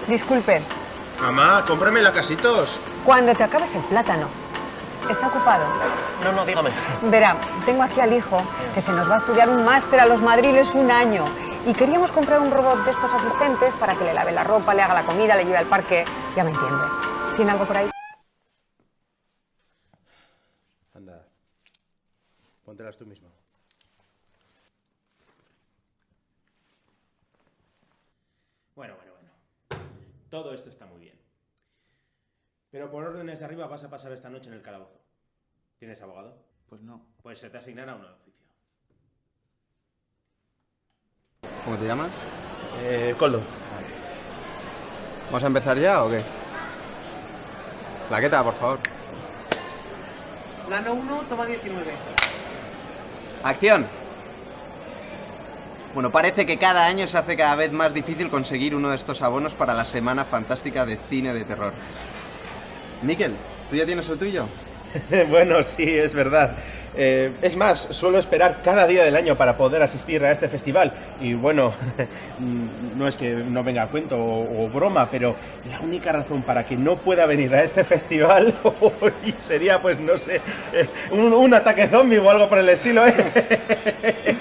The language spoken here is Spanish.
Disculpe. Mamá, cómprame la casitos. Cuando te acabes el plátano. ¿Está ocupado? No, dígame. Verá, tengo aquí al hijo que se nos va a estudiar un máster a los Madriles 1 año. Y queríamos comprar un robot de estos asistentes para que le lave la ropa, le haga la comida, le lleve al parque. Ya me entiende. ¿Tiene algo por ahí? Anda, póntelas tú mismo. Bueno. Todo esto está muy bien. Pero por órdenes de arriba vas a pasar esta noche en el calabozo. ¿Tienes abogado? Pues no. Pues se te asignará uno de oficio. ¿Cómo te llamas? Coldo. ¿Vamos a empezar ya o qué? Plaqueta, por favor. Plano 1, toma 19. ¡Acción! Bueno, parece que cada año se hace cada vez más difícil conseguir uno de estos abonos para la Semana Fantástica de Cine de Terror. Miquel, ¿tú ya tienes el tuyo? Bueno, sí, es verdad. Es más, suelo esperar cada día del año para poder asistir a este festival. Y bueno, no es que no venga a cuento o broma, pero la única razón para que no pueda venir a este festival sería, pues no sé, un ataque zombie o algo por el estilo, ¿eh?